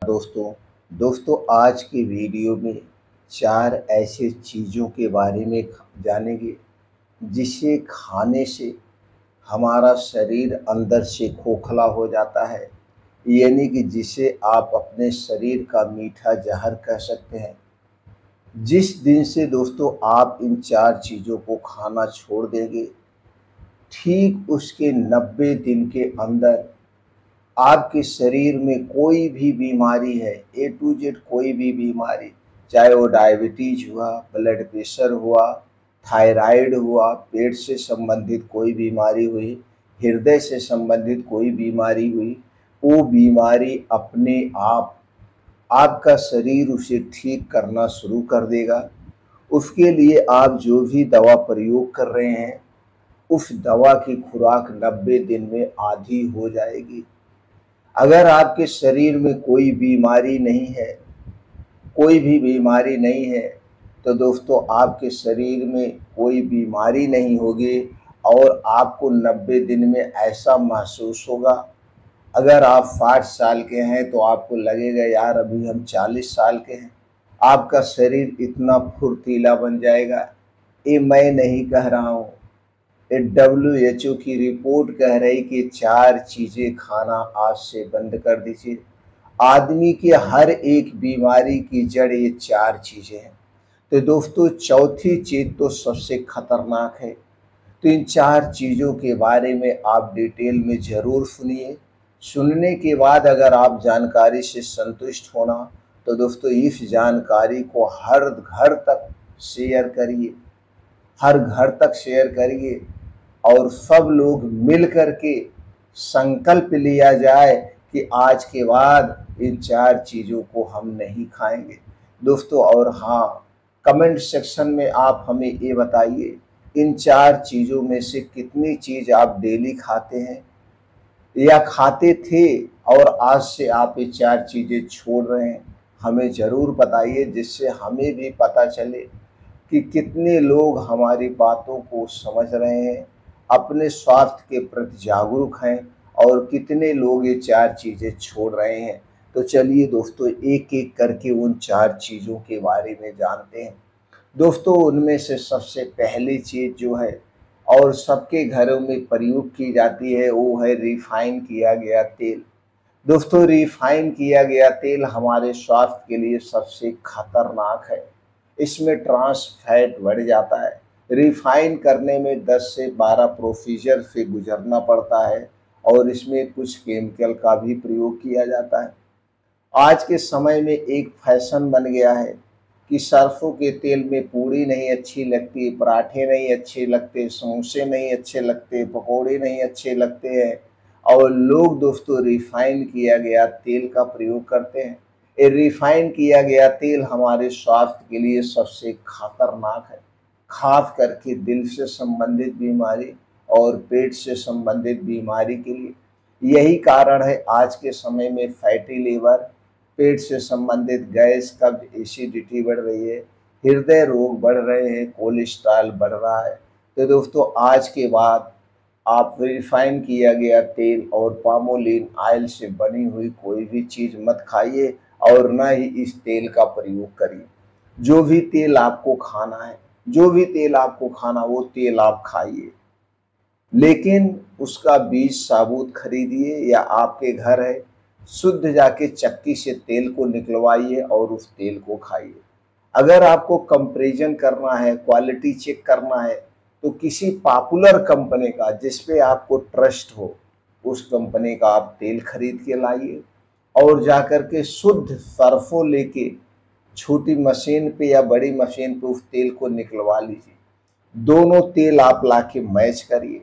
दोस्तों आज की वीडियो में 4 ऐसे चीज़ों के बारे में जानेंगे जिसे खाने से हमारा शरीर अंदर से खोखला हो जाता है, यानी कि जिसे आप अपने शरीर का मीठा ज़हर कह सकते हैं। जिस दिन से दोस्तों आप इन 4 चीज़ों को खाना छोड़ देंगे, ठीक उसके 90 दिन के अंदर आपके शरीर में कोई भी बीमारी है, ए टू जेड कोई भी बीमारी, चाहे वो डायबिटीज हुआ, ब्लड प्रेशर हुआ, थायराइड हुआ, पेट से संबंधित कोई बीमारी हुई, हृदय से संबंधित कोई बीमारी हुई, वो बीमारी अपने आप आपका शरीर उसे ठीक करना शुरू कर देगा। उसके लिए आप जो भी दवा प्रयोग कर रहे हैं, उस दवा की खुराक 90 दिन में आधी हो जाएगी। अगर आपके शरीर में कोई बीमारी नहीं है, कोई भी बीमारी नहीं है, तो दोस्तों आपके शरीर में कोई बीमारी नहीं होगी और आपको 90 दिन में ऐसा महसूस होगा। अगर आप 60 साल के हैं तो आपको लगेगा यार अभी हम 40 साल के हैं। आपका शरीर इतना फुर्तीला बन जाएगा। ये मैं नहीं कह रहा हूँ, WHO की रिपोर्ट कह रही कि 4 चीज़ें खाना आज से बंद कर दीजिए। आदमी की हर एक बीमारी की जड़ ये 4 चीज़ें हैं। तो दोस्तों चौथी चीज़ तो सबसे खतरनाक है। तो इन 4 चीज़ों के बारे में आप डिटेल में ज़रूर सुनिए। सुनने के बाद अगर आप जानकारी से संतुष्ट होना तो दोस्तों इस जानकारी को हर घर तक शेयर करिए, हर घर तक शेयर करिए और सब लोग मिल कर के संकल्प लिया जाए कि आज के बाद इन 4 चीज़ों को हम नहीं खाएंगे दोस्तों। और हाँ, कमेंट सेक्शन में आप हमें ये बताइए इन 4 चीज़ों में से कितनी चीज़ आप डेली खाते हैं या खाते थे और आज से आप ये 4 चीज़ें छोड़ रहे हैं। हमें ज़रूर बताइए, जिससे हमें भी पता चले कि कितने लोग हमारी बातों को समझ रहे हैं, अपने स्वास्थ्य के प्रति जागरूक हैं और कितने लोग ये 4 चीज़ें छोड़ रहे हैं। तो चलिए दोस्तों एक एक करके उन 4 चीज़ों के बारे में जानते हैं। दोस्तों उनमें से सबसे पहली चीज़ जो है और सबके घरों में प्रयोग की जाती है वो है रिफाइन किया गया तेल। दोस्तों रिफाइन किया गया तेल हमारे स्वास्थ्य के लिए सबसे खतरनाक है। इसमें ट्रांस फैट बढ़ जाता है। रिफाइन करने में 10 से 12 प्रोसीजर से गुजरना पड़ता है और इसमें कुछ केमिकल का भी प्रयोग किया जाता है। आज के समय में एक फैशन बन गया है कि सरसों के तेल में पूड़ी नहीं अच्छी लगती, पराठे नहीं अच्छे लगते, समोसे नहीं अच्छे लगते, पकौड़े नहीं अच्छे लगते हैं और लोग दोस्तों रिफाइन किया गया तेल का प्रयोग करते हैं। ये रिफाइन किया गया तेल हमारे स्वास्थ्य के लिए सबसे खतरनाक है, खास करके दिल से संबंधित बीमारी और पेट से संबंधित बीमारी के लिए। यही कारण है आज के समय में फैटी लीवर, पेट से संबंधित गैस, कब्ज, एसिडिटी बढ़ रही है, हृदय रोग बढ़ रहे हैं, कोलेस्ट्रॉल बढ़ रहा है। तो दोस्तों आज के बाद आप रिफाइन किया गया तेल और पामोलिन ऑयल से बनी हुई कोई भी चीज़ मत खाइए और ना ही इस तेल का प्रयोग करिए। जो भी तेल आपको खाना है, जो भी तेल आपको खाना वो तेल आप खाइए, लेकिन उसका बीज साबुत खरीदिए या आपके घर है शुद्ध जाके चक्की से तेल को निकलवाइए और उस तेल को खाइए। अगर आपको कंपैरिजन करना है, क्वालिटी चेक करना है, तो किसी पॉपुलर कंपनी का जिस पे आपको ट्रस्ट हो उस कंपनी का आप तेल खरीद के लाइए और जाकर के शुद्ध सरसों लेके छोटी मशीन पे या बड़ी मशीन पे उस तेल को निकलवा लीजिए। दोनों तेल आप लाके मैच करिए।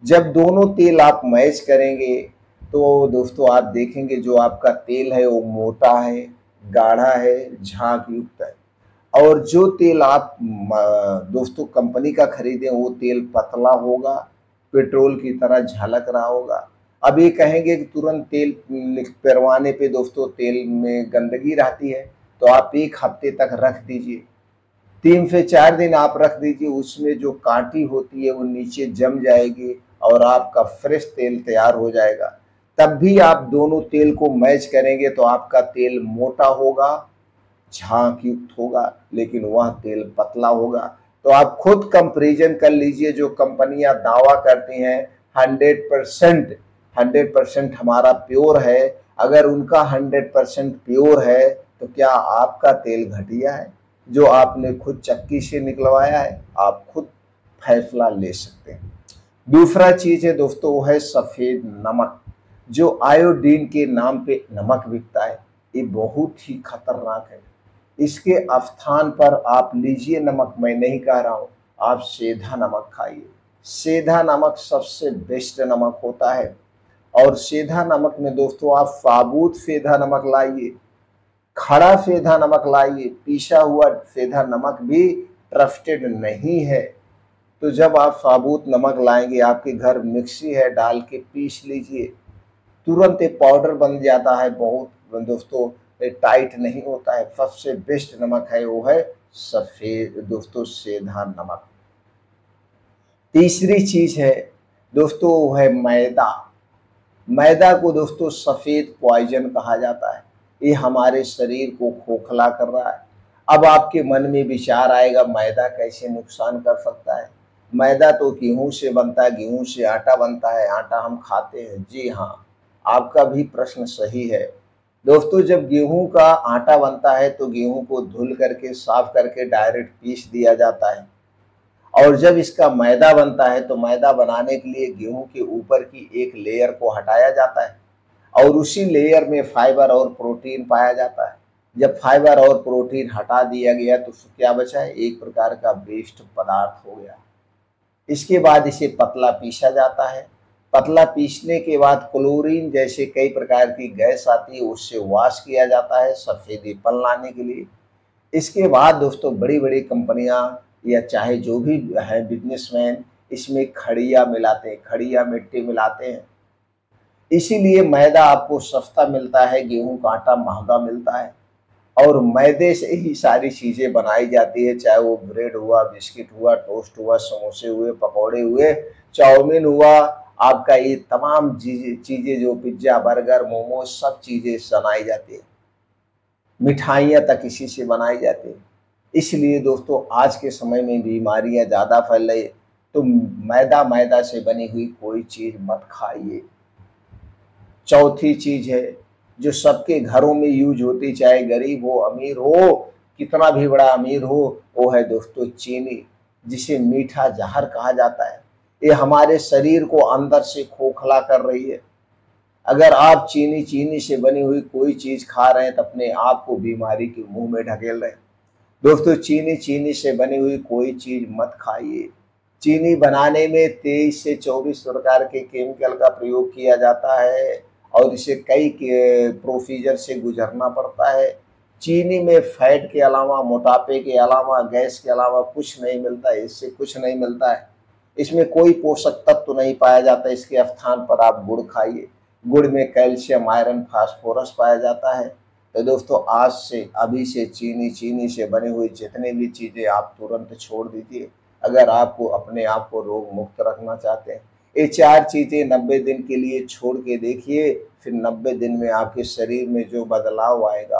जब दोनों तेल आप मैच करेंगे तो दोस्तों आप देखेंगे जो आपका तेल है वो मोटा है, गाढ़ा है, झाग युक्त है और जो तेल आप दोस्तों कंपनी का खरीदें वो तेल पतला होगा, पेट्रोल की तरह झलक रहा होगा। अब ये कहेंगे कि तुरंत तेल पेरवाने पे दोस्तों तेल में गंदगी रहती है, तो आप 1 हफ्ते तक रख दीजिए, 3 से 4 दिन आप रख दीजिए, उसमें जो कांटी होती है वो नीचे जम जाएगी और आपका फ्रेश तेल तैयार हो जाएगा। तब भी आप दोनों तेल को मैच करेंगे तो आपका तेल मोटा होगा, झाग युक्त होगा, लेकिन वह तेल पतला होगा। तो आप खुद कंपैरिजन कर लीजिए। जो कंपनियां दावा करती हैं 100% हमारा प्योर है, अगर उनका 100% प्योर है तो क्या आपका तेल घटिया है जो आपने खुद चक्की से निकलवाया है? आप खुद फैसला ले सकते हैं। दूसरा चीज है दोस्तों, वो है सफेद नमक, जो आयोडीन के नाम पे नमक बिकता है। ये बहुत ही खतरनाक है। इसके स्थान पर आप लीजिए नमक, मैं नहीं कह रहा हूं, आप सेंधा नमक खाइए। सेंधा नमक सबसे बेस्ट नमक होता है। और सेंधा नमक में दोस्तों आप साबुत सेंधा नमक लाइए, खड़ा सेंधा नमक लाइए। पीसा हुआ सेंधा नमक भी ट्रस्टेड नहीं है। तो जब आप साबुत नमक लाएंगे, आपके घर मिक्सी है, डाल के पीस लीजिए, तुरंत एक पाउडर बन जाता है। बहुत दोस्तों टाइट नहीं होता है। सबसे बेस्ट नमक है वो है सफेद दोस्तों सेंधा नमक। तीसरी चीज है दोस्तों वो है मैदा। मैदा को दोस्तों सफेद पॉइजन कहा जाता है। ये हमारे शरीर को खोखला कर रहा है। अब आपके मन में विचार आएगा मैदा कैसे नुकसान कर सकता है? मैदा तो गेहूं से बनता है, गेहूं से आटा बनता है, आटा हम खाते हैं। जी हाँ, आपका भी प्रश्न सही है। दोस्तों जब गेहूं का आटा बनता है तो गेहूं को धुल करके साफ करके डायरेक्ट पीस दिया जाता है। और जब इसका मैदा बनता है तो मैदा बनाने के लिए गेहूं के ऊपर की एक लेयर को हटाया जाता है और उसी लेयर में फाइबर और प्रोटीन पाया जाता है। जब फाइबर और प्रोटीन हटा दिया गया तो क्या बचा है? एक प्रकार का वेस्ट पदार्थ हो गया। इसके बाद इसे पतला पीसा जाता है। पतला पीसने के बाद क्लोरीन जैसे कई प्रकार की गैस आती है, उससे वॉश किया जाता है सफेदीपन लाने के लिए। इसके बाद दोस्तों बड़ी बड़ी कंपनियां या चाहे जो भी है बिजनेसमैन इसमें खड़िया मिलाते हैं, खड़िया मिट्टी मिलाते हैं। इसीलिए मैदा आपको सस्ता मिलता है, गेहूं का आटा महंगा मिलता है। और मैदे से ही सारी चीजें बनाई जाती है, चाहे वो ब्रेड हुआ, बिस्किट हुआ, टोस्ट हुआ, समोसे हुए, पकौड़े हुए, चाउमीन हुआ, आपका ये तमाम चीजें जो पिज्जा, बर्गर, मोमोज सब चीजें बनाई जाती है। मिठाइयाँ तक इसी से बनाई जाती है। इसलिए दोस्तों आज के समय में बीमारियां ज़्यादा फैल रही है। तो मैदा से बनी हुई कोई चीज़ मत खाइए। चौथी चीज़ है जो सबके घरों में यूज होती, चाहे गरीब हो अमीर हो, कितना भी बड़ा अमीर हो, वो है दोस्तों चीनी, जिसे मीठा जहर कहा जाता है। ये हमारे शरीर को अंदर से खोखला कर रही है। अगर आप चीनी से बनी हुई कोई चीज खा रहे हैं तो अपने आप को बीमारी के मुंह में ढकेल रहे हैं। दोस्तों चीनी से बनी हुई कोई चीज मत खाइए। चीनी बनाने में 23 से 24 प्रकार के केमिकल का प्रयोग किया जाता है और इसे कई प्रोसीजर से गुजरना पड़ता है। चीनी में फैट के अलावा, मोटापे के अलावा, गैस के अलावा कुछ नहीं मिलता है। इससे कुछ नहीं मिलता है। इसमें कोई पोषक तत्व नहीं पाया जाता। इसके स्थान पर आप गुड़ खाइए। गुड़ में कैल्शियम, आयरन, फास्फोरस पाया जाता है। तो दोस्तों आज से अभी से चीनी से बनी हुई जितनी भी चीज़ें आप तुरंत छोड़ दीजिए, अगर आपको अपने आप को रोग मुक्त रखना चाहते हैं। ये 4 चीज़ें 90 दिन के लिए छोड़ के देखिए, फिर 90 दिन में आपके शरीर में जो बदलाव आएगा